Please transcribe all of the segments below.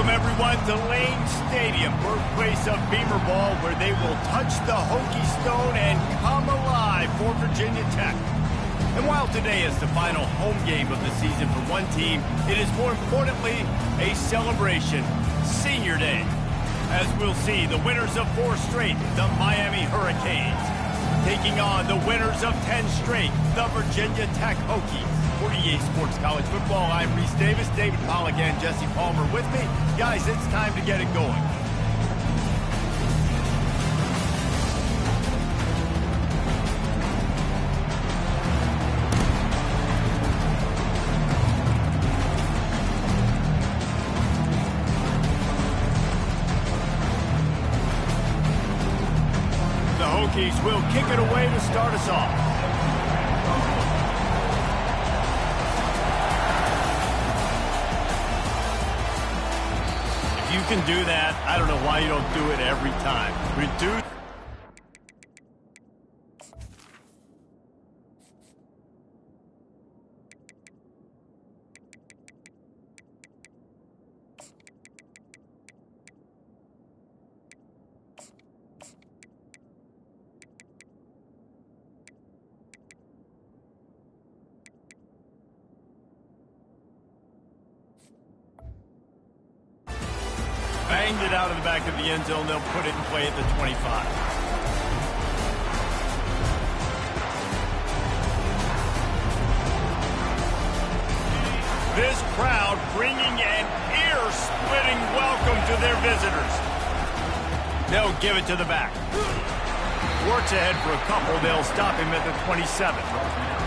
Welcome, everyone, to Lane Stadium, birthplace of Beamer Ball, where they will touch the Hokie Stone and come alive for Virginia Tech. And while today is the final home game of the season for one team, it is more importantly a celebration, Senior Day. As we'll see, the winners of 4 straight, the Miami Hurricanes, taking on the winners of 10 straight, the Virginia Tech Hokies. For EA Sports College Football, I'm Reese Davis, David Pollack, and Jesse Palmer with me. Guys, it's time to get it going. The Hokies will kick it away to start us off. You can do that. I don't know why you don't do it every time. Reduce. Banged it out of the back of the end zone. They'll put it in play at the 25. This crowd bringing an ear-splitting welcome to their visitors. They'll give it to the back. Works ahead for a couple. They'll stop him at the 27.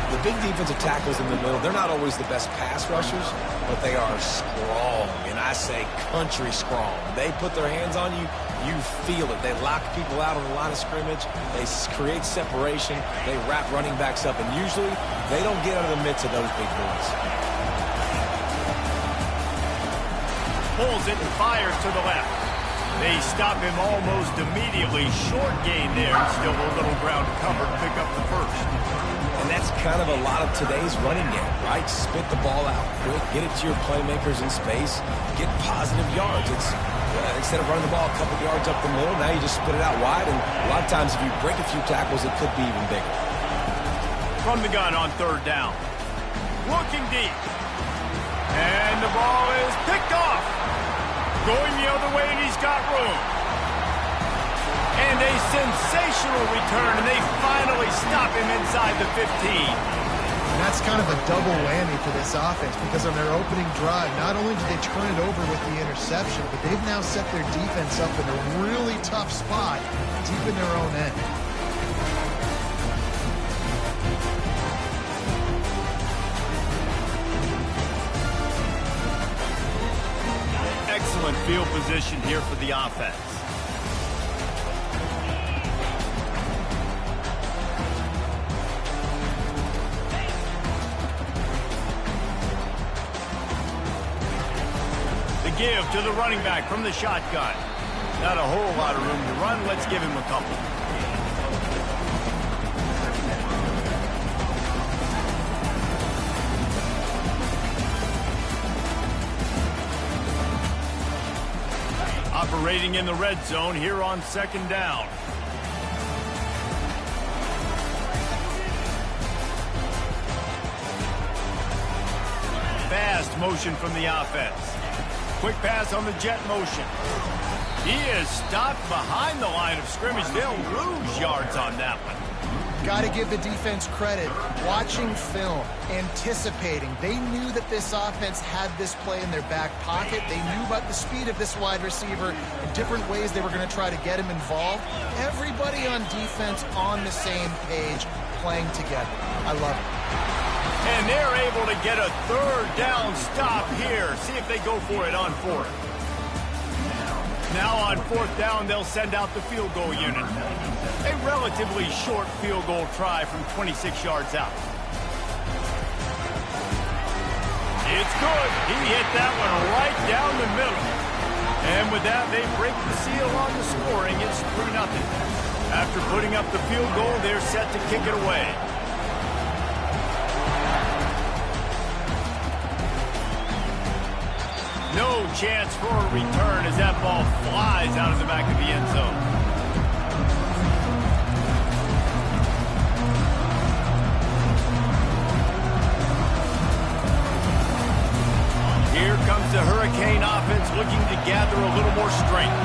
The big defensive tackles in the middle, they're not always the best pass rushers, but they are strong, and I say country strong. They put their hands on you, you feel it. They lock people out on the line of scrimmage. They create separation. They wrap running backs up, and usually they don't get out of the midst of those big boys. Pulls it and fires to the left. They stop him almost immediately. Short gain there. Still a little ground to cover to pick up the first. And that's kind of a lot of today's running game, right? Spit the ball out quick, get it to your playmakers in space, get positive yards. It's instead of running the ball a couple yards up the middle, now you just split it out wide, and a lot of times if you break a few tackles, it could be even bigger. From the gun on 3rd down. Looking deep. And the ball is picked off. Going the other way, and he's got room. And a sensational return, and they finally stop him inside the 15. And that's kind of a double whammy for this offense, because on their opening drive, not only did they turn it over with the interception, but they've now set their defense up in a really tough spot deep in their own end. Excellent field position here for the offense. Give to the running back from the shotgun. Not a whole lot of room to run. Let's give him a couple. Operating in the red zone here on 2nd down. Fast motion from the offense. Quick pass on the jet motion. He is stopped behind the line of scrimmage. They'll lose yards on that one. Got to give the defense credit. Watching film, anticipating. They knew that this offense had this play in their back pocket. They knew about the speed of this wide receiver and different ways they were going to try to get him involved. Everybody on defense on the same page, playing together. I love it. And they're able to get a 3rd down stop here. See if they go for it on 4th. Now on 4th down, they'll send out the field goal unit. A relatively short field goal try from 26 yards out. It's good. He hit that one right down the middle. And with that, they break the seal on the scoring. It's 3-0. After putting up the field goal, they're set to kick it away. No chance for a return as that ball flies out of the back of the end zone. Here comes the Hurricane offense looking to gather a little more strength.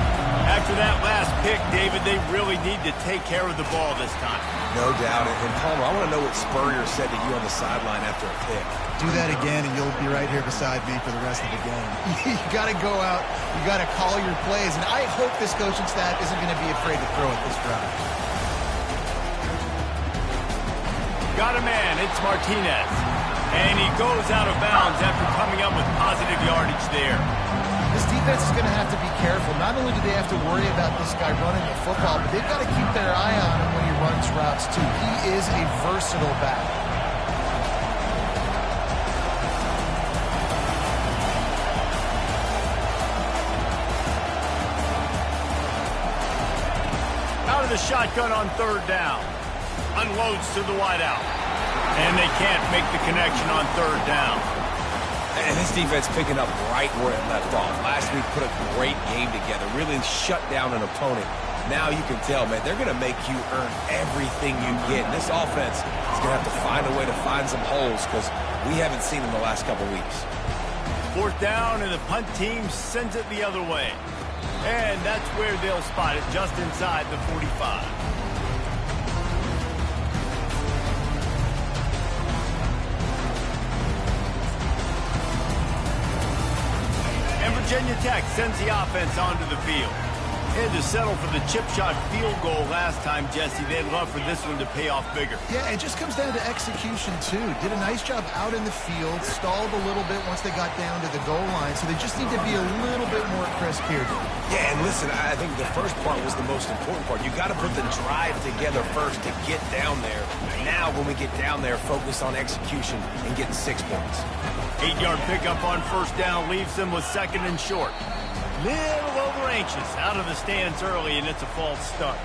After that last pick, David, they really need to take care of the ball this time. No doubt. And Palmer, I want to know what Spurrier said to you on the sideline after a pick. Do that again, and you'll be right here beside me for the rest of the game. You got to go out. You got to call your plays. And I hope this coaching staff isn't going to be afraid to throw at this drive. Got a man. It's Martinez. And he goes out of bounds after coming up with positive yardage there. This defense is going to have to be careful. Not only do they have to worry about this guy running the football, but they've got to keep their eye on him when he runs routes, too. He is a versatile back. Out of the shotgun on third down. Unloads to the wideout. And they can't make the connection on third down. And this defense picking up right where it left off. Last week put a great game together, really shut down an opponent. Now you can tell, man, they're going to make you earn everything you get. And this offense is going to have to find a way to find some holes because we haven't seen them the last couple weeks. Fourth down, and the punt team sends it the other way. And that's where they'll spot it, just inside the 45. Virginia Tech sends the offense onto the field. They had to settle for the chip shot field goal last time, Jesse. They'd love for this one to pay off bigger. Yeah, it just comes down to execution, too. Did a nice job out in the field, stalled a little bit once they got down to the goal line, so they just need to be a little bit more crisp here. Yeah, and listen, I think the first part was the most important part. You got to put the drive together first to get down there. Now, when we get down there, focus on execution and getting 6 points. 8-yard pickup on first down leaves them with second and short. Little over anxious out of the stands early, and it's a false start.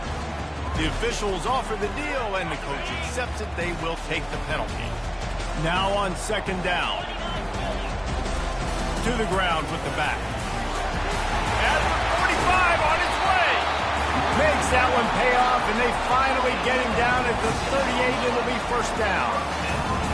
The officials offer the deal, and the coach accepts it. They will take the penalty. Now on second down. To the ground with the back. At the 45 on its way. Makes that one pay off, and they finally get him down at the 38. It'll be first down.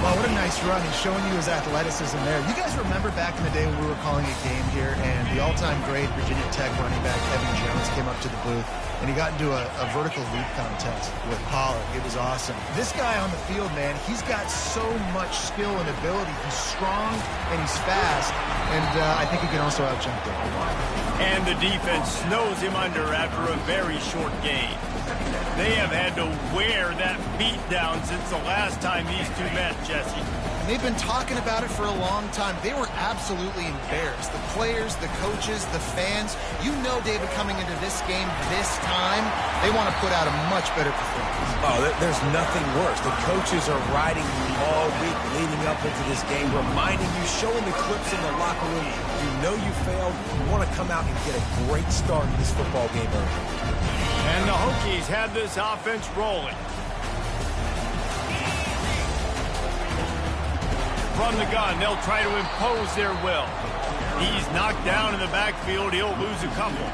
Well, what a nice run. He's showing you his athleticism there. You guys remember back in the day when we were calling a game here and the all-time great Virginia Tech running back Kevin Jones came up to the booth and he got into a vertical leap contest with Pollard. It was awesome. This guy on the field, man, he's got so much skill and ability. He's strong and he's fast, and I think he can also out-jump them. And the defense snows him under after a very short game. They have had to wear that beat down since the last time these two met, Jesse. And they've been talking about it for a long time. They were absolutely embarrassed. The players, the coaches, the fans. You know, David, coming into this game this time, they want to put out a much better performance. Oh, there's nothing worse. The coaches are riding you all week leading up into this game, reminding you, showing the clips in the locker room. You know you failed. You want to come out and get a great start in this football game early. And the Hokies have this offense rolling. From the gun, they'll try to impose their will. He's knocked down in the backfield. He'll lose a couple.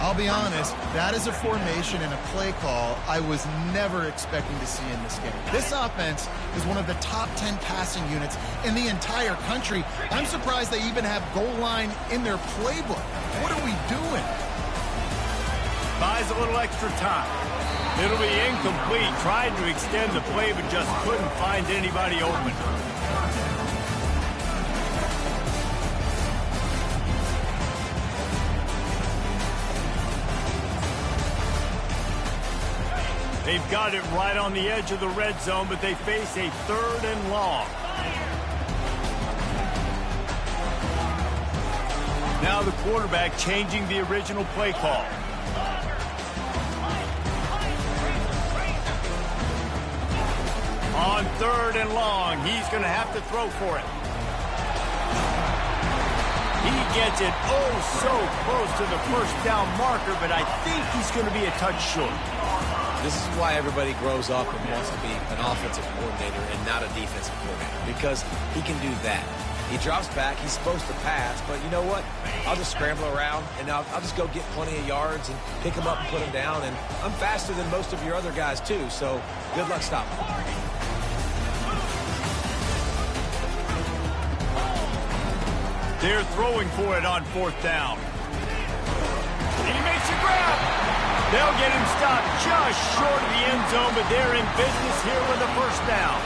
I'll be honest, that is a formation and a play call I was never expecting to see in this game. This offense is one of the top 10 passing units in the entire country. I'm surprised they even have goal line in their playbook. What are we doing? Buys a little extra time. It'll be incomplete. Tried to extend the play, but just couldn't find anybody open. They've got it right on the edge of the red zone, but they face a third and long. Now the quarterback changing the original play call. On third and long, he's going to have to throw for it. He gets it oh so close to the first down marker, but I think he's going to be a touch short. This is why everybody grows up and wants to be an offensive coordinator and not a defensive coordinator, because he can do that. He drops back. He's supposed to pass, but you know what? I'll just scramble around, and I'll just go get plenty of yards and pick him up and put him down. And I'm faster than most of your other guys, too, so good luck stopping me. They're throwing for it on 4th down. And he makes a grab. They'll get him stopped just short of the end zone, but they're in business here with a 1st down.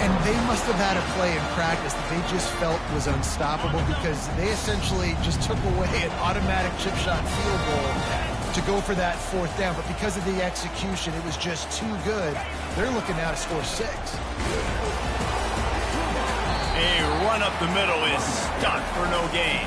And they must have had a play in practice that they just felt was unstoppable because they essentially just took away an automatic chip shot field goal to go for that 4th down. But because of the execution, it was just too good. They're looking now to score 6. A run up the middle is stuck for no gain.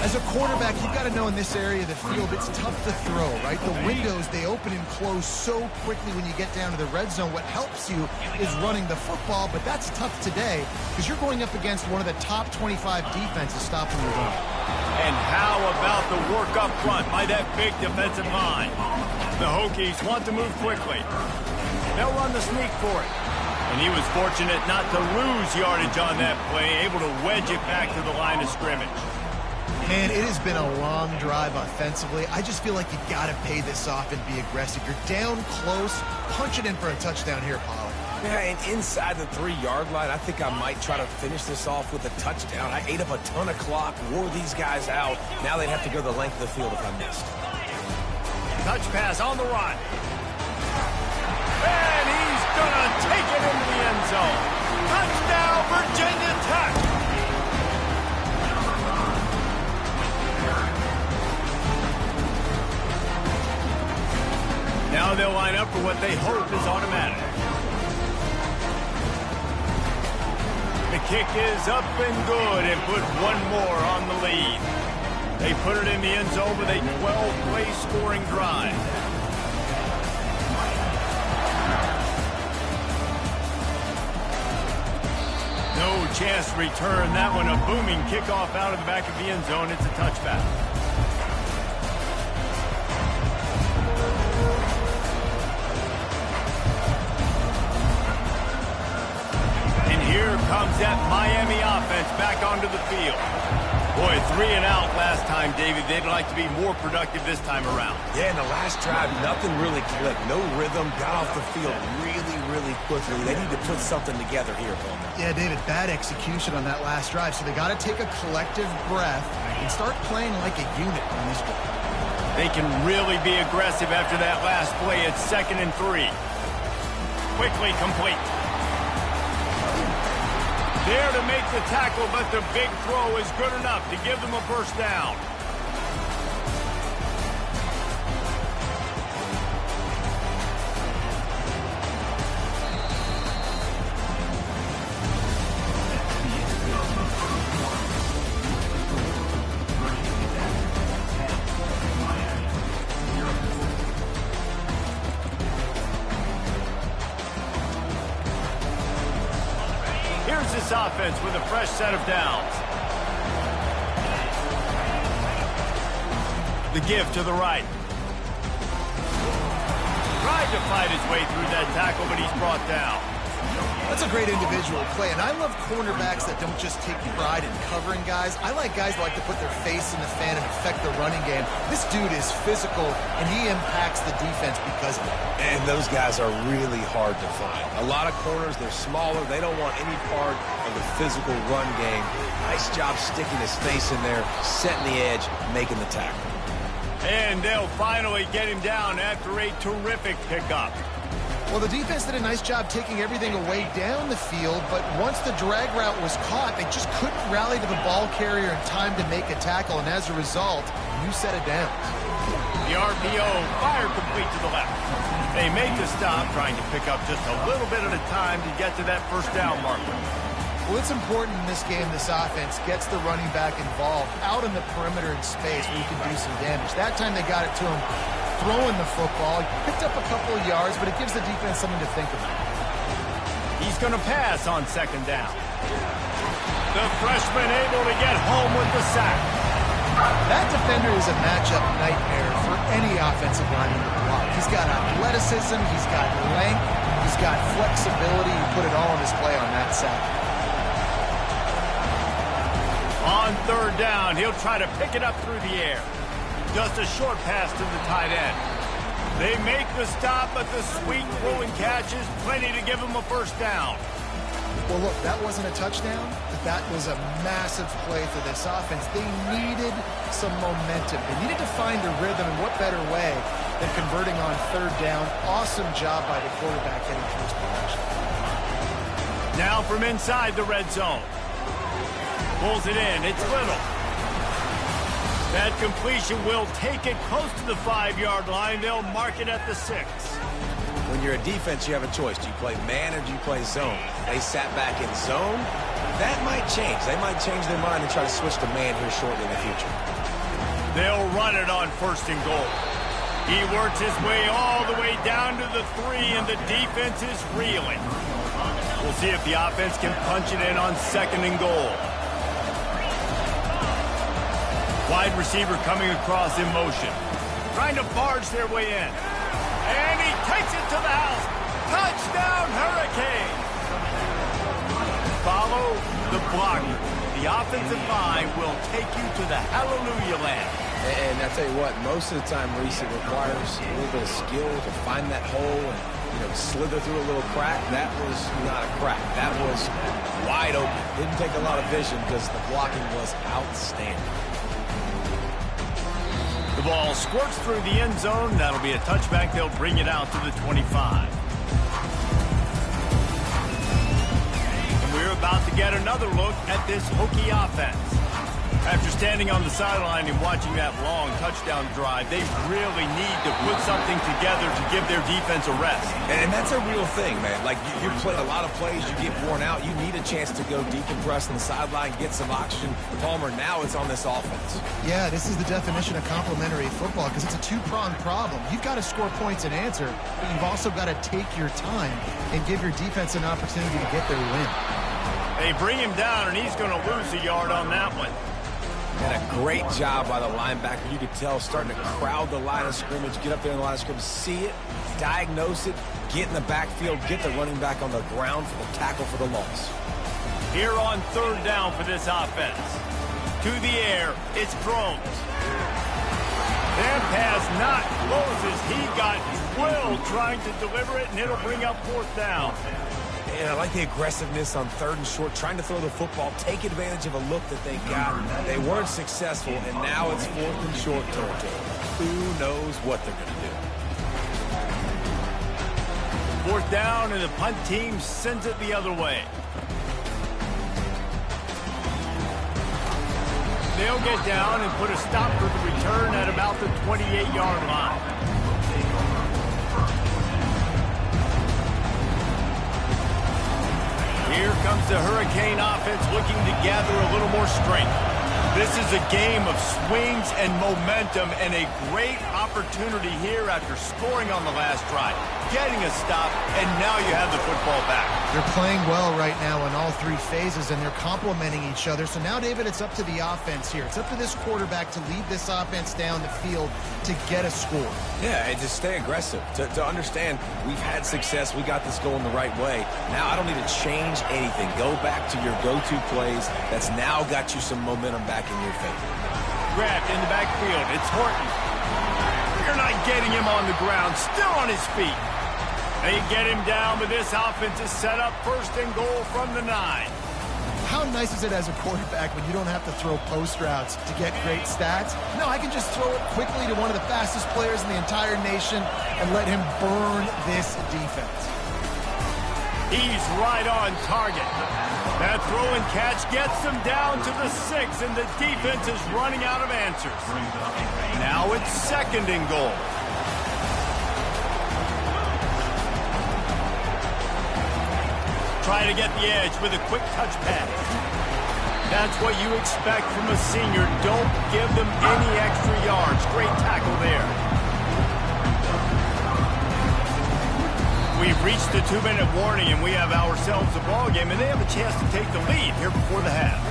As a quarterback, you've got to know in this area of the field, it's tough to throw, right? The windows, they open and close so quickly when you get down to the red zone. What helps you is running the football, but that's tough today because you're going up against one of the top 25 defenses stopping the run. And how about the work up front by that big defensive line? The Hokies want to move quickly. They'll run the sneak for it. And he was fortunate not to lose yardage on that play, able to wedge it back to the line of scrimmage. Man, it has been a long drive offensively. I just feel like you got to pay this off and be aggressive. You're down close. Punch it in for a touchdown here, Pollard. Yeah, and inside the 3-yard line, I think I might try to finish this off with a touchdown. I ate up a ton of clock, wore these guys out. Now they'd have to go the length of the field if I missed. Touch pass on the run. And he's going to take it into the end zone. Touchdown, Virginia Tech. Now they'll line up for what they hope is automatic. The kick is up and good and put one more on the lead. They put it in the end zone with a 12-play scoring drive. No chance to return that one. A booming kickoff out of the back of the end zone. It's a touchback. And here comes that Miami offense back onto the field. Boy, 3 and out last time, David. They'd like to be more productive this time around. Yeah, in the last drive, nothing really clicked. No rhythm, got off the field really quickly. They need to put something together here, Bowman. Yeah, David, bad execution on that last drive. So they got to take a collective breath and start playing like a unit on this one. They can really be aggressive after that last play. It's 2nd and 3. Quickly complete. There to make the tackle, but the big throw is good enough to give them a 1st down. Here's this offense with a fresh set of downs. The give to the right. Tried to fight his way through that tackle, but he's brought down. That's a great individual play, and I love cornerbacks that don't just take pride in covering guys. I like guys that like to put their face in the fan and affect the running game. This dude is physical, and he impacts the defense because of it. And those guys are really hard to find. A lot of corners, they're smaller. They don't want any part of the physical run game. Nice job sticking his face in there, setting the edge, making the tackle. And they'll finally get him down after a terrific pickup. Well, the defense did a nice job taking everything away down the field, but once the drag route was caught, they just couldn't rally to the ball carrier in time to make a tackle, and as a result, you set it down. The RPO fire complete to the left. They make the stop, trying to pick up just a little bit at a time to get to that 1st down marker. Well, it's important in this game this offense gets the running back involved out in the perimeter in space where you can do some damage. That time they got it to him throwing the football. He picked up a couple of yards, but it gives the defense something to think about. He's going to pass on 2nd down. The freshman able to get home with the sack. That defender is a matchup nightmare for any offensive lineman to block. He's got athleticism, he's got length, he's got flexibility. He put it all on display on that sack. on third down. He'll try to pick it up through the air. Just a short pass to the tight end. They make the stop, but the sweet throwing catch is plenty to give him a first down. Well, look, that wasn't a touchdown, but that was a massive play for this offense. They needed some momentum. They needed to find a rhythm, and what better way than converting on third down. Awesome job by the quarterback getting first possession. Now from inside the red zone. Pulls it in. It's Little. That completion will take it close to the 5-yard line. They'll mark it at the 6. When you're a defense, you have a choice. Do you play man or do you play zone? They sat back in zone. That might change. They might change their mind and try to switch to man here shortly in the future. They'll run it on first and goal. He works his way all the way down to the 3, and the defense is reeling. We'll see if the offense can punch it in on second and goal. Wide receiver coming across in motion. Trying to barge their way in. And he takes it to the house. Touchdown, Hurricane. Follow the blocker. The offensive line will take you to the hallelujah land. And I tell you what, most of the time, Reese, it requires a little bit of skill to find that hole and slither through a little crack. That was not a crack. That was wide open. Didn't take a lot of vision because the blocking was outstanding. The ball squirts through the end zone. That'll be a touchback. They'll bring it out to the 25. And we're about to get another look at this Hokie offense. After standing on the sideline and watching that long touchdown drive, they really need to put something together to give their defense a rest. And that's a real thing, man. Like, you play a lot of plays, you get worn out, you need a chance to go decompress on the sideline, get some oxygen. Palmer, now it's on this offense. Yeah, this is the definition of complementary football because it's a two-pronged problem. You've got to score points and answer, but you've also got to take your time and give your defense an opportunity to get their win. They bring him down, and he's going to lose a yard on that one. And a great job by the linebacker. You could tell starting to crowd the line of scrimmage, get up there in the line of scrimmage, see it, diagnose it, get in the backfield, get the running back on the ground for the tackle for the loss. Here on third down for this offense. To the air, it's Drones. That pass not closes. He got drilled trying to deliver it, and it'll bring up fourth down. And I like the aggressiveness on third and short, trying to throw the football, take advantage of a look that they got. They weren't successful, and now it's fourth and short territory. Who knows what they're going to do? Fourth down, and the punt team sends it the other way. They'll get down and put a stop for the return at about the 28-yard line. Here comes the Hurricane offense looking to gather a little more strength. This is a game of swings and momentum, and a great opportunity here after scoring on the last drive, getting a stop, and now you have the football back. They're playing well right now in all three phases, and they're complementing each other. So now, David, it's up to the offense here. It's up to this quarterback to lead this offense down the field to get a score. Yeah, and just stay aggressive. To understand we've had success, we got this going the right way. Now I don't need to change anything. Go back to your go-to plays. That's now got you some momentum back in your favor. Grabbed in the backfield. It's Horton. You're not getting him on the ground. Still on his feet. They get him down, but this offense is set up first and goal from the 9. How nice is it as a quarterback when you don't have to throw post routes to get great stats? No, I can just throw it quickly to one of the fastest players in the entire nation and let him burn this defense. He's right on target. That throw and catch gets them down to the 6, and the defense is running out of answers. Now it's second and goal. Try to get the edge with a quick touch pass. That's what you expect from a senior. Don't give them any extra yards. Great tackle there. We've reached the 2-minute warning, and we have ourselves a ball game, and they have a chance to take the lead here before the half.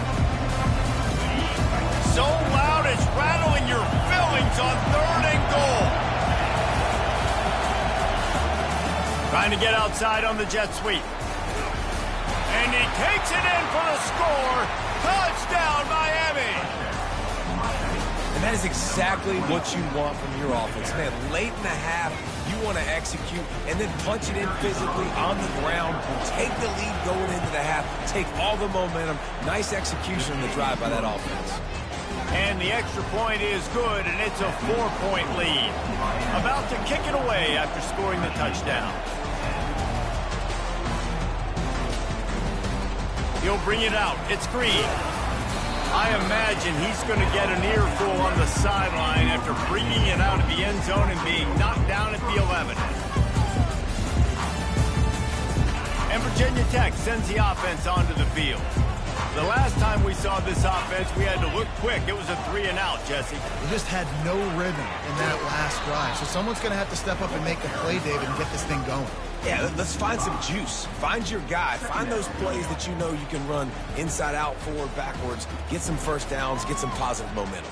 So loud it's rattling your fillings on third and goal. Trying to get outside on the jet sweep. And he takes it in for the score. Touchdown, Miami! And that is exactly what you want from your offense. Man, late in the half, you want to execute and then punch it in physically on the ground, take the lead going into the half, take all the momentum. Nice execution in the drive by that offense. And the extra point is good, and it's a 4-point lead. About to kick it away after scoring the touchdown. He'll bring it out. It's Green. I imagine he's going to get an earful on the sideline after bringing it out of the end zone and being knocked down at the 11. And Virginia Tech sends the offense onto the field. The last time we saw this offense, we had to look quick. It was a 3-and-out, Jesse. They just had no rhythm in that last drive. So someone's going to have to step up and make the play, David, and get this thing going. Yeah, let's find some juice. Find your guy. Find those plays that you know you can run inside out, forward, backwards. Get some first downs. Get some positive momentum.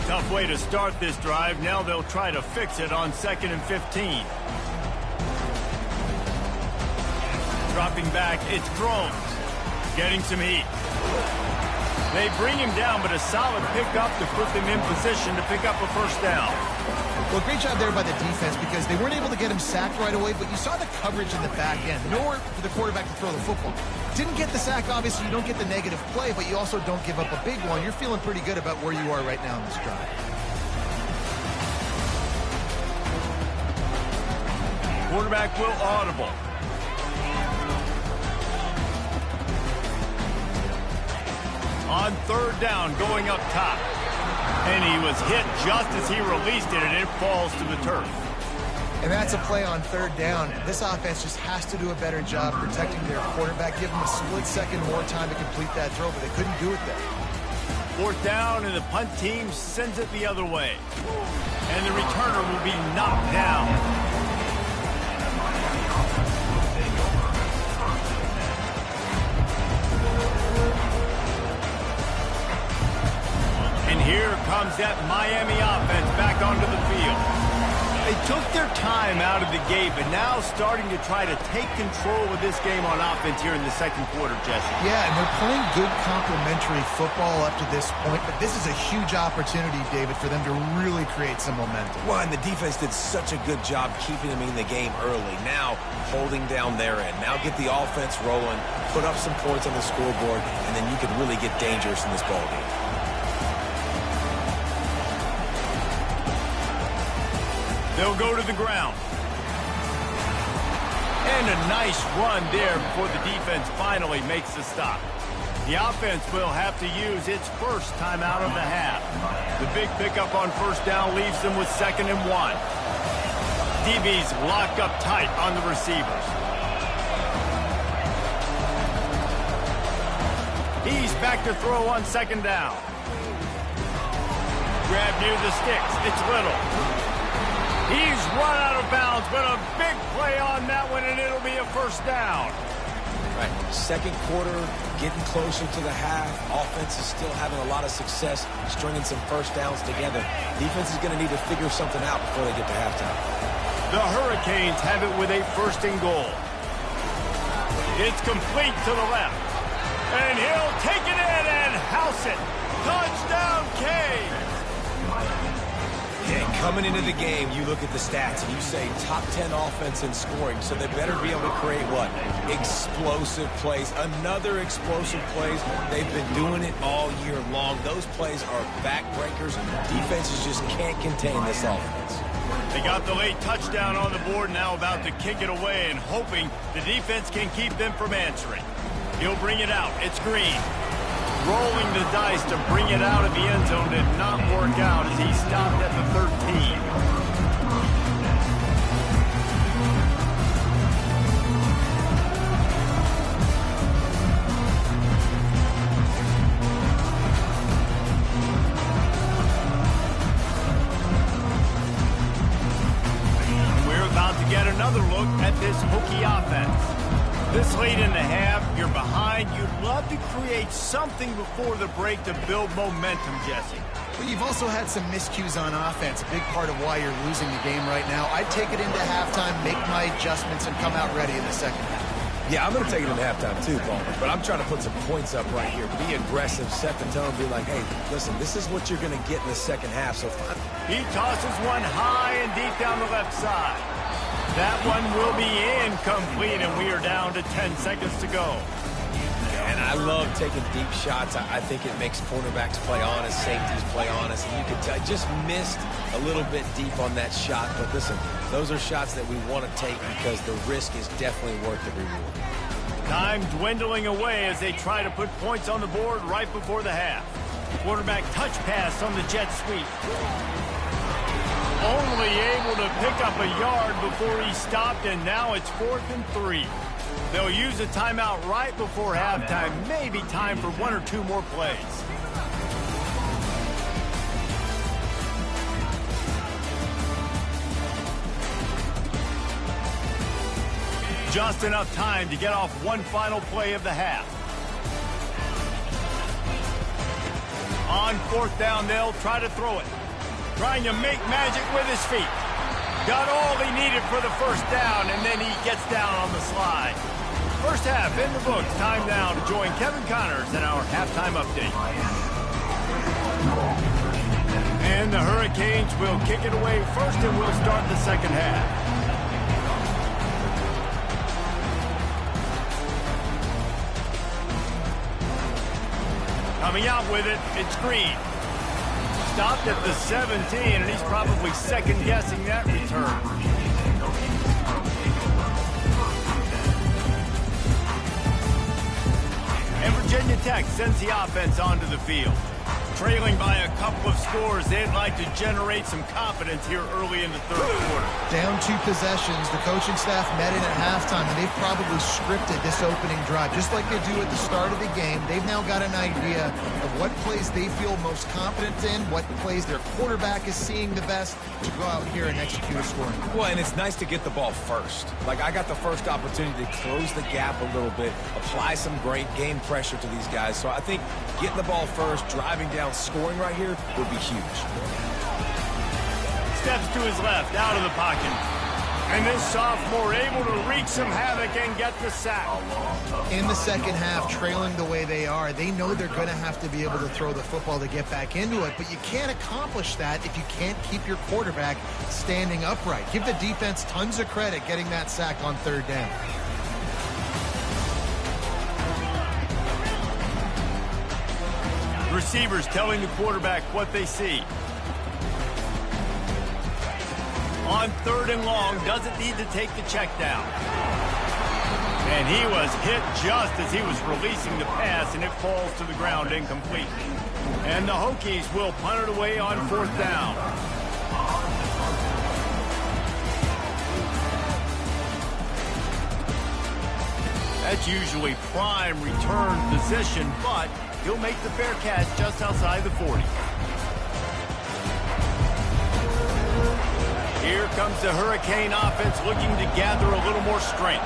Tough way to start this drive. Now they'll try to fix it on 2nd and 15. Dropping back, it's Thrones. Getting some heat. They bring him down, but a solid pickup to put them in position to pick up a first down. Well, great job there by the defense because they weren't able to get him sacked right away, but you saw the coverage in the back end. Nowhere for the quarterback to throw the football. Didn't get the sack, obviously. You don't get the negative play, but you also don't give up a big one. You're feeling pretty good about where you are right now in this drive. Quarterback will audible. On 3rd down, going up top. And he was hit just as he released it, and it falls to the turf. And that's a play on 3rd down. This offense just has to do a better job protecting their quarterback. Give them a split second more time to complete that throw, but they couldn't do it there. 4th down, and the punt team sends it the other way. And the returner will be knocked down. And here comes that Miami offense back onto the field. They took their time out of the gate, but now starting to try to take control of this game on offense here in the 2nd quarter, Jesse. Yeah, and they're playing good complementary football up to this point, but this is a huge opportunity, David, for them to really create some momentum. Well, and the defense did such a good job keeping them in the game early. Now holding down their end. Now get the offense rolling, put up some points on the scoreboard, and then you can really get dangerous in this ballgame. They'll go to the ground. And a nice run there before the defense finally makes the stop. The offense will have to use its first timeout of the half. The big pickup on 1st down leaves them with 2nd and 1. DBs lock up tight on the receivers. He's back to throw on 2nd down. Grab near the sticks. It's Little. He's run out of bounds, but a big play on that one, and it'll be a 1st down. Right, 2nd quarter, getting closer to the half. Offense is still having a lot of success stringing some first downs together. Defense is going to need to figure something out before they get to halftime. The Hurricanes have it with a 1st and goal. It's complete to the left. And he'll take it in and house it. Touchdown, Canes. Yeah, coming into the game, you look at the stats and you say top 10 offense in scoring, so they better be able to create what? Explosive plays. Another explosive plays. They've been doing it all year long. Those plays are backbreakers. Defenses just can't contain this offense. They got the late touchdown on the board, now about to kick it away and hoping the defense can keep them from answering. He'll bring it out. It's Green. Rolling the dice to bring it out of the end zone did not work out as he stopped at the 13. We're about to get another look at this Hokie offense. This late in the half, you're behind. You'd love to create something before the break to build momentum, Jesse. Well, you've also had some miscues on offense, a big part of why you're losing the game right now. I'd take it into halftime, make my adjustments, and come out ready in the 2nd half. Yeah, I'm going to take it in halftime too, Paul. But I'm trying to put some points up right here. Be aggressive, set the tone, be like, hey, listen, this is what you're going to get in the second half. So he tosses one high and deep down the left side. That one will be incomplete, and we are down to 10 seconds to go. And I love taking deep shots. I think it makes cornerbacks play honest, safeties play honest. And you can tell I just missed a little bit deep on that shot. But listen, those are shots that we want to take because the risk is definitely worth the reward. Time dwindling away as they try to put points on the board right before the half. Quarterback touch pass on the jet sweep. Only able to pick up a yard before he stopped, and now it's 4th and 3. They'll use a timeout right before halftime. Maybe time for 1 or 2 more plays. Just enough time to get off one final play of the half. On 4th down, they'll try to throw it. Trying to make magic with his feet. Got all he needed for the first down, and then he gets down on the slide. First half in the books. Time now to join Kevin Connors in our halftime update. And the Hurricanes will kick it away first, and we'll start the second half. Coming out with it, it's Green. Stopped at the 17, and he's probably second-guessing that return. And Virginia Tech sends the offense onto the field. Trailing by a couple of scores, they'd like to generate some confidence here early in the third quarter. Down 2 possessions, the coaching staff met in at halftime, and they've probably scripted this opening drive. Just like they do at the start of the game, they've now got an idea of what plays they feel most confident in, what plays their quarterback is seeing the best to go out here and execute a scoring. Well, and it's nice to get the ball first. Like, I got the first opportunity to close the gap a little bit, apply some great game pressure to these guys. So I think getting the ball first, driving down, scoring right here would be huge. Steps to his left, out of the pocket. And this sophomore able to wreak some havoc and get the sack. In the second half, trailing the way they are, they know they're going to have to be able to throw the football to get back into it, but you can't accomplish that if you can't keep your quarterback standing upright. Give the defense tons of credit getting that sack on 3rd down. Receivers telling the quarterback what they see. On 3rd and long, doesn't need to take the check down. And he was hit just as he was releasing the pass, and it falls to the ground incomplete. And the Hokies will punt it away on 4th down. That's usually prime return position, but he'll make the fair catch just outside the 40. Here comes the Hurricane offense looking to gather a little more strength.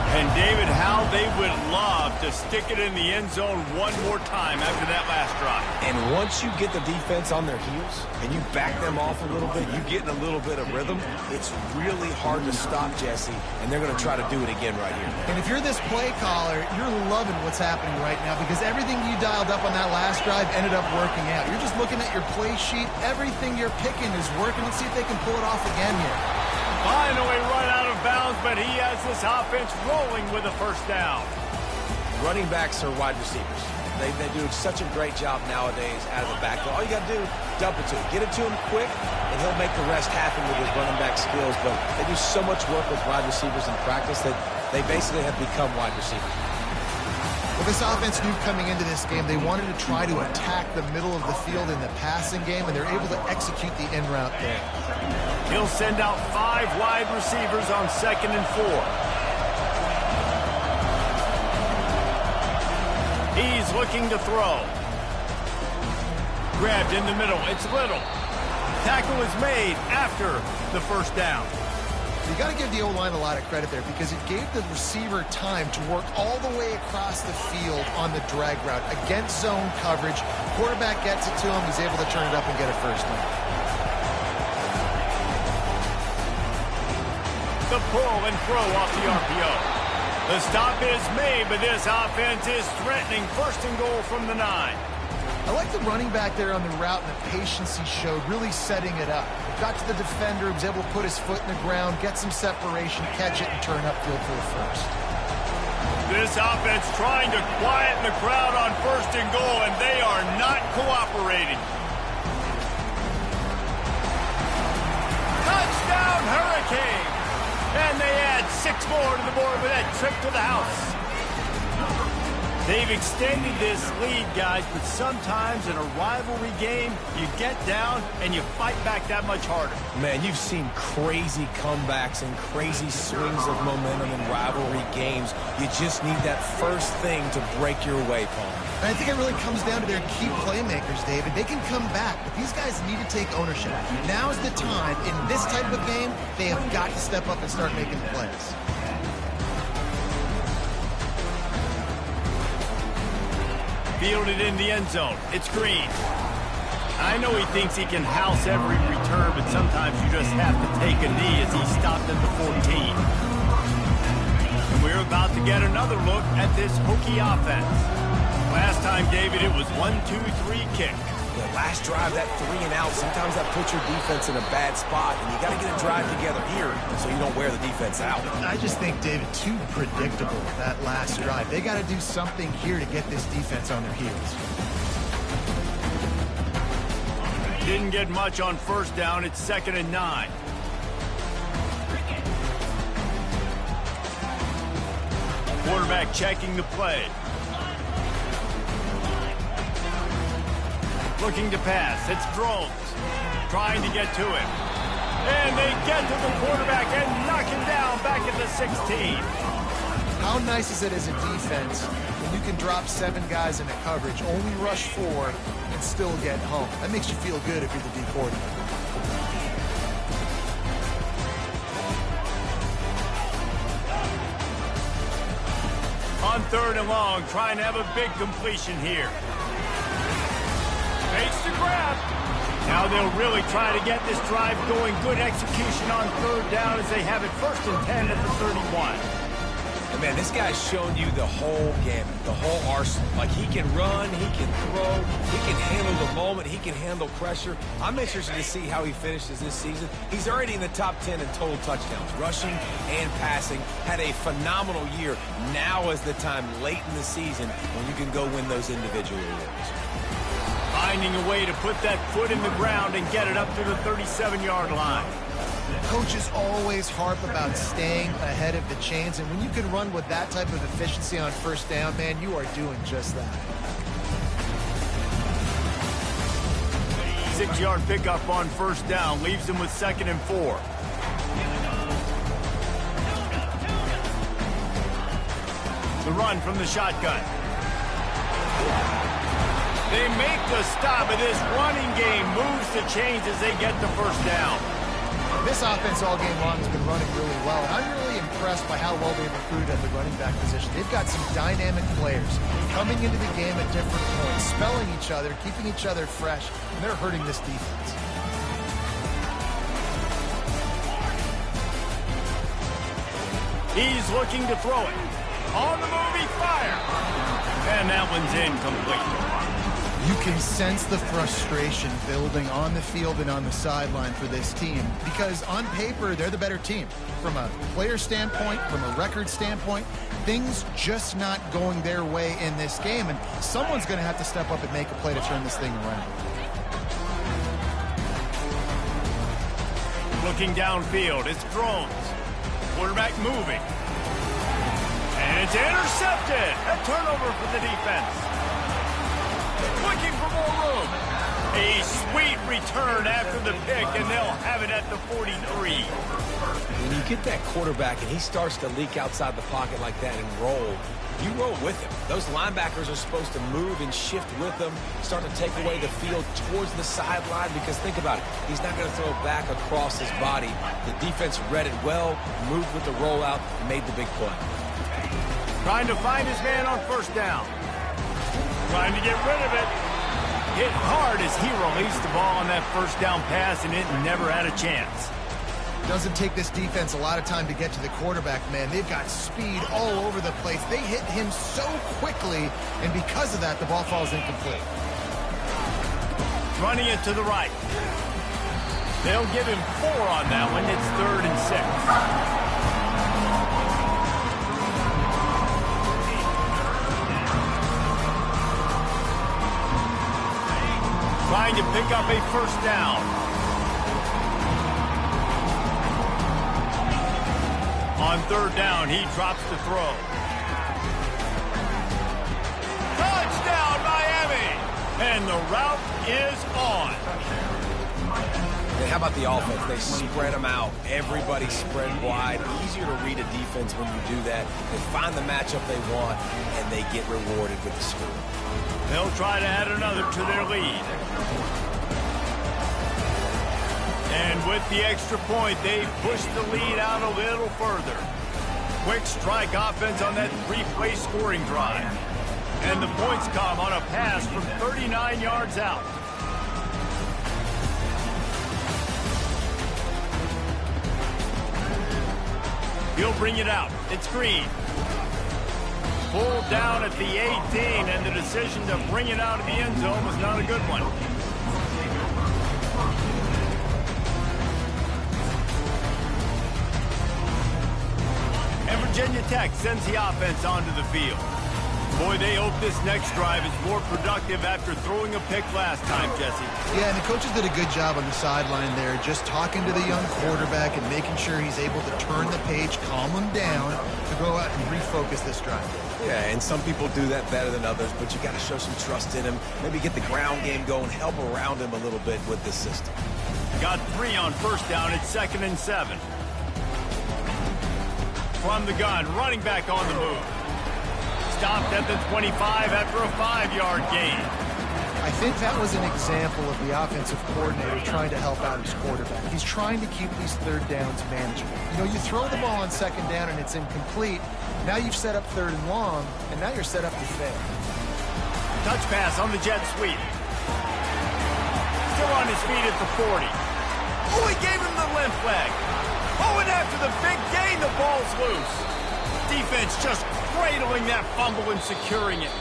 And David, how they would love to stick it in the end zone one more time after that last drive. And once you get the defense on their heels and you back them off a little bit, you get in a little bit of rhythm, it's really hard to stop, Jesse, and they're going to try to do it again right here. And if you're this play caller, you're loving what's happening right now because everything you dialed up on that last drive ended up working out. You're just looking at your play sheet. Everything you're picking is working. Let's see if they can pull it off again here. Finally run out of bounds, but he has this offense rolling with a first down. Running backs are wide receivers. They do such a great job nowadays out of the backfield. All you got to do, dump it to him. Get it to him quick, and he'll make the rest happen with his running back skills. But they do so much work with wide receivers in practice that they basically have become wide receivers. Well, this offense knew coming into this game they wanted to try to attack the middle of the field in the passing game, and they're able to execute the in route there. He'll send out 5 wide receivers on 2nd and 4. He's looking to throw. Grabbed in the middle. It's Little. Tackle is made after the first down. You got to give the O-line a lot of credit there because it gave the receiver time to work all the way across the field on the drag route against zone coverage. Quarterback gets it to him. He's able to turn it up and get a first down. The pull and throw off the RPO. The stop is made, but this offense is threatening. First and goal from the 9. I like the running back there on the route and the patience he showed, really setting it up. Got to the defender, was able to put his foot in the ground, get some separation, catch it, and turn upfield for the first. This offense trying to quieten the crowd on first and goal, and they are not cooperating. Touchdown, Hurricane! And they add 6 more to the board with that trip to the house. They've extended this lead, guys, but sometimes in a rivalry game, you get down and you fight back that much harder. Man, you've seen crazy comebacks and crazy swings of momentum in rivalry games. You just need that first thing to break your way, Paul. And I think it really comes down to their key playmakers, David. They can come back, but these guys need to take ownership. Now is the time. In this type of game, they have got to step up and start making plays. Fielded in the end zone. It's Green. I know he thinks he can house every return, but sometimes you just have to take a knee as he stopped at the 14. And we're about to get another look at this Hokie offense. Last time, David, it was 1-2-3 kick. The last drive, that 3 and out, sometimes that puts your defense in a bad spot, and you got to get a drive together here so you don't wear the defense out. I just think, David, too predictable, that last drive. They got to do something here to get this defense on their heels. Didn't get much on first down. It's 2nd and 9. Quarterback checking the play. Looking to pass. It's Drones. Trying to get to him. And they get to the quarterback and knock him down back at the 16. How nice is it as a defense when you can drop 7 guys into coverage, only rush 4, and still get home? That makes you feel good if you're the D coordinator. On 3rd and long, trying to have a big completion here. Makes the grab. Now they'll really try to get this drive going. Good execution on 3rd down as they have it 1st and 10 at the 31. And man, this guy's shown you the whole gamut, the whole arsenal. Like, he can run, he can throw, he can handle the moment, he can handle pressure. I'm interested to see how he finishes this season. He's already in the top 10 in total touchdowns, rushing and passing. Had a phenomenal year. Now is the time late in the season when you can go win those individual awards. Finding a way to put that foot in the ground and get it up to the 37-yard line. Coaches always harp about staying ahead of the chains, and when you can run with that type of efficiency on first down, man, you are doing just that. 6-yard pickup on first down leaves them with 2nd and 4. The run from the shotgun. They make the stop, and this running game moves the chains as they get the first down. This offense all game long has been running really well, and I'm really impressed by how well they've recruited at the running back position. They've got some dynamic players coming into the game at different points, spelling each other, keeping each other fresh, and they're hurting this defense. He's looking to throw it. On the move, he fires. And that one's incomplete. You can sense the frustration building on the field and on the sideline for this team because on paper, they're the better team. From a player standpoint, from a record standpoint, things just not going their way in this game, and someone's going to have to step up and make a play to turn this thing around. Looking downfield, it's Drones. Quarterback moving. And it's intercepted. A turnover for the defense. Looking for more room. A sweet return after the pick, and they'll have it at the 43. When you get that quarterback and he starts to leak outside the pocket like that and roll, you roll with him. Those linebackers are supposed to move and shift with him, start to take away the field towards the sideline, because think about it. He's not going to throw back across his body. The defense read it well, moved with the rollout, and made the big play. Trying to find his man on first down. Trying to get rid of it. Hit hard as he released the ball on that first down pass, and it never had a chance. Doesn't take this defense a lot of time to get to the quarterback, man. They've got speed all over the place. They hit him so quickly, and because of that, the ball falls incomplete. Running it to the right. They'll give him 4 on that one. It's 3rd and 6. Trying to pick up a first down. On 3rd down, he drops the throw. Touchdown, Miami! And the route is on. Hey, how about the offense? They spread them out. Everybody spread wide. Easier to read a defense when you do that. They find the matchup they want, and they get rewarded with the score. They'll try to add another to their lead. And with the extra point, they push the lead out a little further. Quick strike offense on that 3-play scoring drive. And the points come on a pass from 39 yards out. He'll bring it out. It's Green. Pulled down at the 18, and the decision to bring it out of the end zone was not a good one. And Virginia Tech sends the offense onto the field. Boy, they hope this next drive is more productive after throwing a pick last time, Jesse. Yeah, and the coaches did a good job on the sideline there, just talking to the young quarterback and making sure he's able to turn the page, calm him down, to go out and refocus this drive. Yeah, and some people do that better than others, but you got to show some trust in him. Maybe get the ground game going, help around him a little bit with this system. Got 3 on first down. It's 2nd and 7. From the gun, running back on the move. Stopped at the 25 after a 5-yard gain. I think that was an example of the offensive coordinator trying to help out his quarterback. He's trying to keep these 3rd downs manageable. You know, you throw the ball on 2nd down and it's incomplete. Now you've set up 3rd and long, and now you're set up to fail. Touch pass on the jet sweep. Still on his feet at the 40. Oh, he gave him the limp leg. Oh, and after the big gain, the ball's loose. Defense just cradling that fumble and securing it.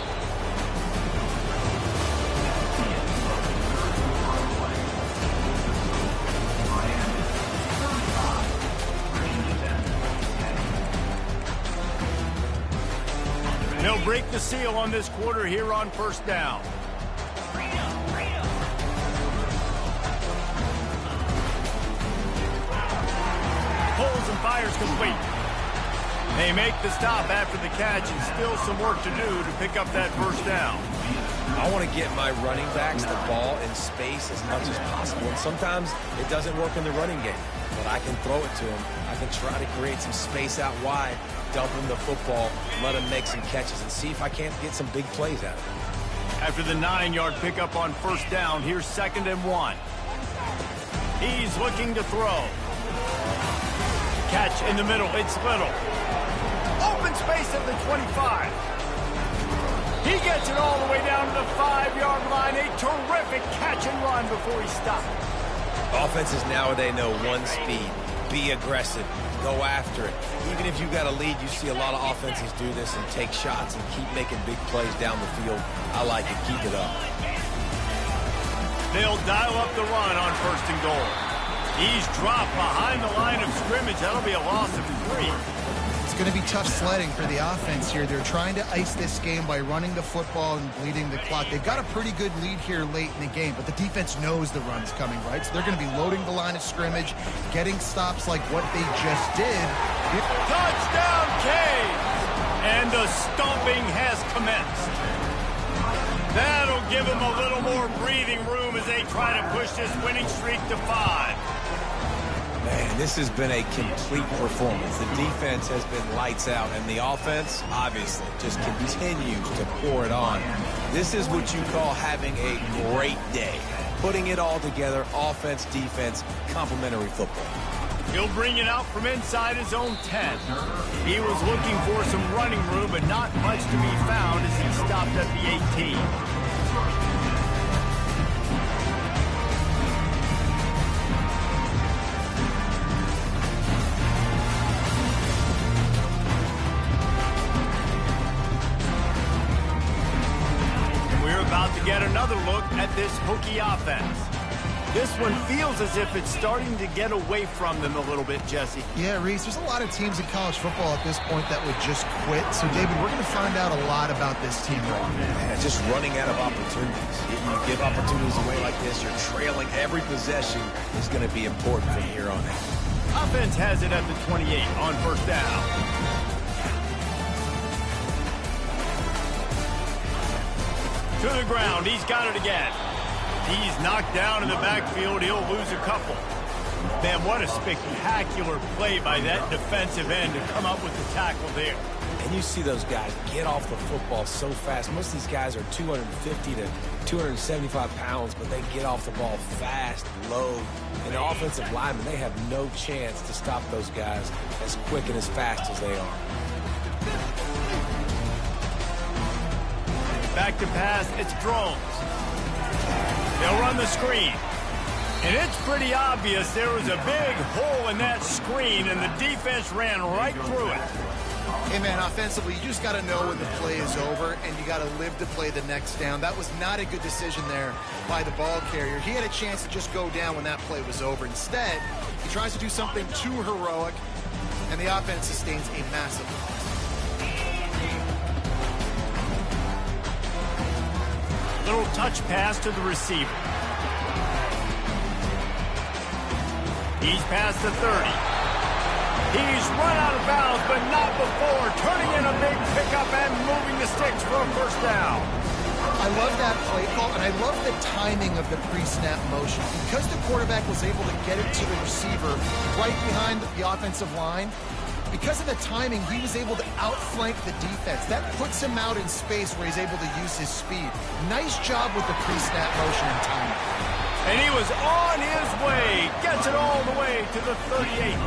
They'll break the seal on this quarter here on first down. Pulls and fires complete. They make the stop after the catch, and still some work to do to pick up that first down. I want to get my running backs the ball in space as much as possible, and sometimes it doesn't work in the running game, but I can throw it to them. I can try to create some space out wide, dump him the football, let him make some catches, and see if I can't get some big plays out of it. After the 9-yard pickup on first down, here's 2nd and 1. He's looking to throw. Catch in the middle, it's Little. Open space at the 25. He gets it all the way down to the 5-yard line. A terrific catch and run before he stopped. Offenses nowadays know one speed. Be aggressive. Go after it. Even if you got a lead, you see a lot of offenses do this and take shots and keep making big plays down the field. I like it. Keep it up. They'll dial up the run on 1st and goal. He's dropped behind the line of scrimmage. That'll be a loss of 3. It's going to be tough sledding for the offense here. They're trying to ice this game by running the football and bleeding the clock. They've got a pretty good lead here late in the game, but the defense knows the run's coming, right? So they're going to be loading the line of scrimmage, getting stops like what they just did. Touchdown, Canes! And the stomping has commenced. That'll give them a little more breathing room as they try to push this winning streak to 5. Man, this has been a complete performance. The defense has been lights out, and the offense, obviously, just continues to pour it on. This is what you call having a great day. Putting it all together, offense, defense, complementary football. He'll bring it out from inside his own 10. He was looking for some running room, but not much to be found as he stopped at the 18. Hokie offense. This one feels as if it's starting to get away from them a little bit, Jesse. Yeah, Reese, there's a lot of teams in college football at this point that would just quit. So, David, we're going to find out a lot about this team right now. Yeah, just running out of opportunities. You give opportunities away like this, you're trailing. Every possession is going to be important from here on out. Offense has it at the 28 on first down. To the ground, he's got it again. He's knocked down in the backfield. He'll lose a couple. Man, what a spectacular play by that defensive end to come up with the tackle there. And you see those guys get off the football so fast. Most of these guys are 250 to 275 pounds, but they get off the ball fast, low. And the offensive linemen, they have no chance to stop those guys as quick and as fast as they are. Back to pass, it's Drones. They'll run the screen. And it's pretty obvious there was a big hole in that screen, and the defense ran right through it. Hey, man, offensively, you just got to know when the play is over, and you got to live to play the next down. That was not a good decision there by the ball carrier. He had a chance to just go down when that play was over. Instead, he tries to do something too heroic, and the offense sustains a massive loss. Little touch pass to the receiver. He's past the 30. He's run out of bounds, but not before turning in a big pickup and moving the sticks for a first down. I love that play call, and I love the timing of the pre-snap motion. Because the quarterback was able to get it to the receiver right behind the offensive line, because of the timing, he was able to outflank the defense. That puts him out in space where he's able to use his speed. Nice job with the pre-snap motion and timing. And he was on his way. Gets it all the way to the 38.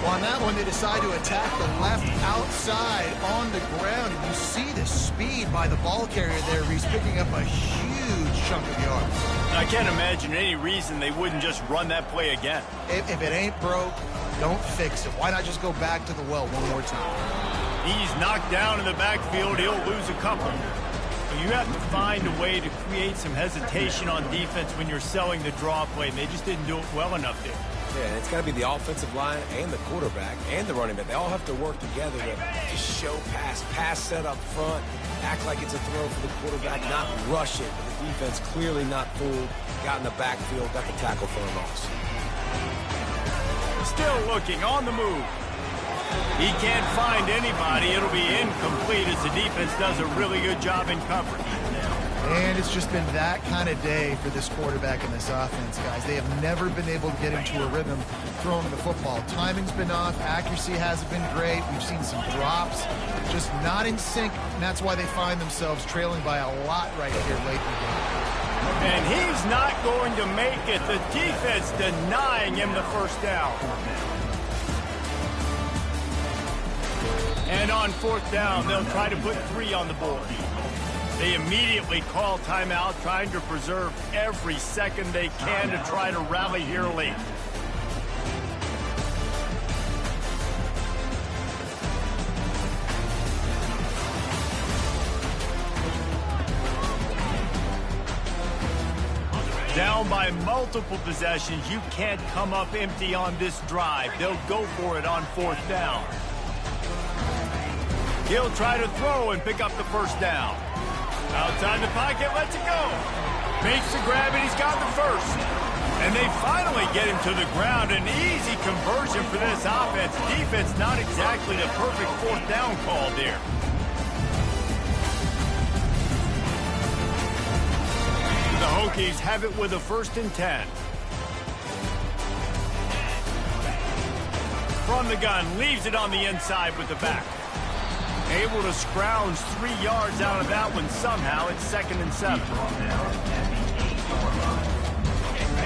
Well, on that one, they decide to attack the left outside on the ground. And you see the speed by the ball carrier there. He's picking up a huge chunk of yards. I can't imagine any reason they wouldn't just run that play again. If it ain't broke, don't fix it. Why not just go back to the well one more time? He's knocked down in the backfield. He'll lose a couple. But you have to find a way to create some hesitation on defense when you're selling the draw play. And they just didn't do it well enough there. Yeah, and it's got to be the offensive line and the quarterback and the running back. They all have to work together to just show pass set up front, act like it's a throw for the quarterback, not rush it. But the defense clearly not fooled, got in the backfield, got the tackle for a loss. Still looking on the move. He can't find anybody. It'll be incomplete as the defense does a really good job in coverage. And it's just been that kind of day for this quarterback and this offense, guys. They have never been able to get into a rhythm throwing the football. Timing's been off. Accuracy hasn't been great. We've seen some drops, just not in sync. And that's why they find themselves trailing by a lot right here late in the game. And he's not going to make it. The defense denying him the first down. And on fourth down, they'll try to put 3 on the board. They immediately call timeout, trying to preserve every second they can to try to rally here late. Down by multiple possessions, you can't come up empty on this drive. They'll go for it on fourth down. He'll try to throw and pick up the first down. Outside the pocket, lets it go. Makes the grab, and he's got the first. And they finally get him to the ground. An easy conversion for this offense. Defense not exactly the perfect fourth down call there. The Hokies have it with a 1st and 10. From the gun, leaves it on the inside with the back. Able to scrounge 3 yards out of that one somehow. It's 2nd and 7.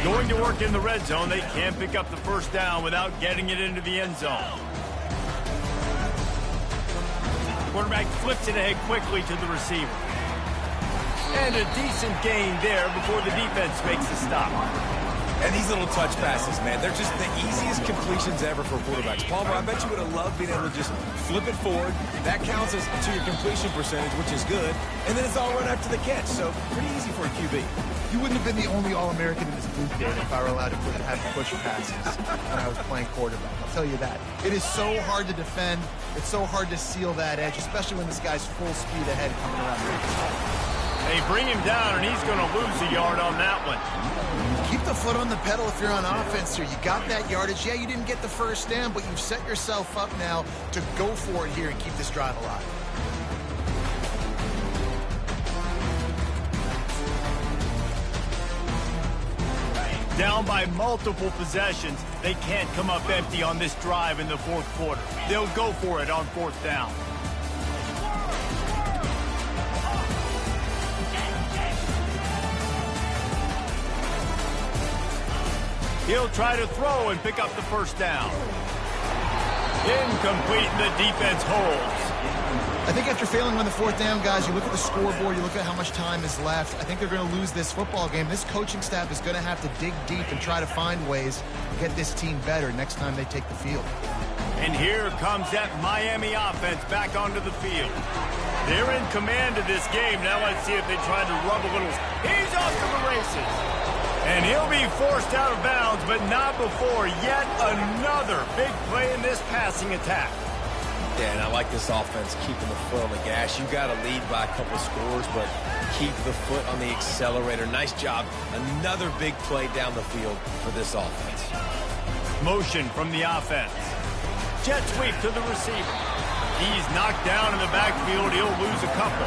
Going to work in the red zone. They can't pick up the first down without getting it into the end zone. Quarterback flips it ahead quickly to the receiver. And a decent gain there before the defense makes the stop. And these little touch passes, man, they're just the easiest completions ever for quarterbacks. Palmer, I bet you would have loved being able to just flip it forward. That counts as to your completion percentage, which is good. And then it's all run after the catch, so pretty easy for a QB. You wouldn't have been the only All-American in this booth, David, if I were allowed to have push passes when I was playing quarterback. I'll tell you that. It is so hard to defend. It's so hard to seal that edge, especially when this guy's full speed ahead coming around the They bring him down, and he's going to lose a yard on that one. Keep the foot on the pedal if you're on offense here. You got that yardage. Yeah, you didn't get the first down, but you've set yourself up now to go for it here and keep this drive alive. Down by multiple possessions, they can't come up empty on this drive in the fourth quarter. They'll go for it on fourth down. He'll try to throw and pick up the first down. Incomplete, and the defense holds. I think after failing on the fourth down, guys, you look at the scoreboard, you look at how much time is left. I think they're going to lose this football game. This coaching staff is going to have to dig deep and try to find ways to get this team better next time they take the field. And here comes that Miami offense back onto the field. They're in command of this game. Now let's see if they try to rub a little. He's off to the races. And he'll be forced out of bounds, but not before yet another big play in this passing attack. Yeah, and I like this offense keeping the foot on the gas. You got to lead by a couple scores, but keep the foot on the accelerator. Nice job. Another big play down the field for this offense. Motion from the offense. Jet sweep to the receiver. He's knocked down in the backfield. He'll lose a couple.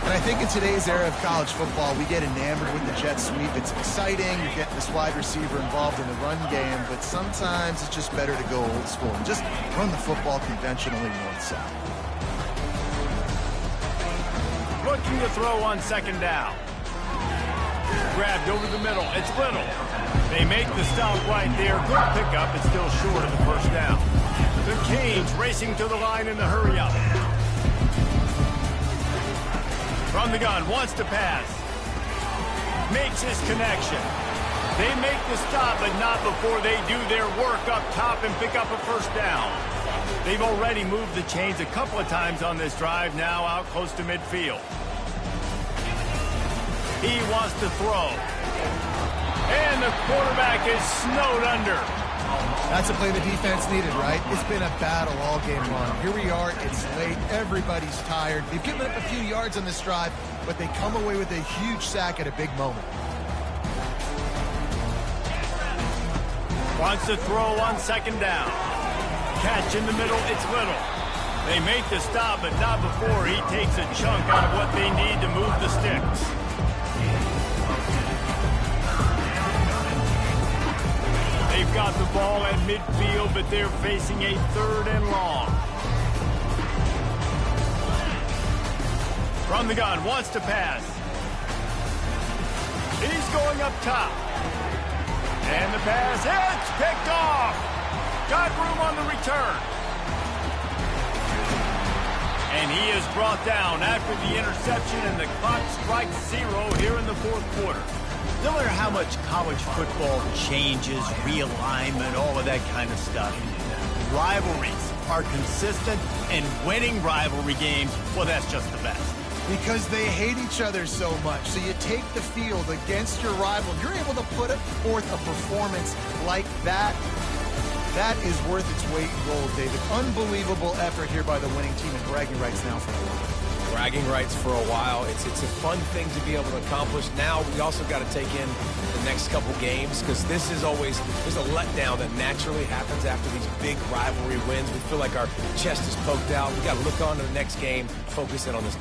And I think in today's era of college football, we get enamored with the jet sweep. It's exciting. You're getting this wide receiver involved in the run game, but sometimes it's just better to go old school and just run the football conventionally north-south. Looking to throw on second down. Grabbed over the middle. It's Little. They make the stop right there. Good pickup. It's still short of the first down. The Canes racing to the line in the hurry-up. From the gun, wants to pass. Makes his connection. They make the stop, but not before they do their work up top and pick up a first down. They've already moved the chains a couple of times on this drive, now out close to midfield. He wants to throw. And the quarterback is snowed under. That's a play the defense needed, right? It's been a battle all game long. Here we are. It's late. Everybody's tired. They've given up a few yards on this drive, but they come away with a huge sack at a big moment. Wants to throw on second down. Catch in the middle. It's Little. They make the stop, but not before he takes a chunk out of what they need to move the sticks. They've got the ball at midfield, but they're facing a third and long. From the gun, wants to pass. He's going up top. And the pass, it's picked off. Got room on the return. And he is brought down after the interception, and the clock strikes 0 here in the fourth quarter. No matter how much college football changes, realignment, all of that kind of stuff, rivalries are consistent, and winning rivalry games, well, that's just the best. Because they hate each other so much. So you take the field against your rival. You're able to put forth a performance like that. That is worth its weight in gold, David. Unbelievable effort here by the winning team, and bragging rights now for a while. Bragging rights for a while. It's a fun thing to be able to accomplish. Now we also got to take in the next couple games, because this is always, there's a letdown that naturally happens after these big rivalry wins. We feel like our chest is poked out. We got to look on to the next game, focus in on this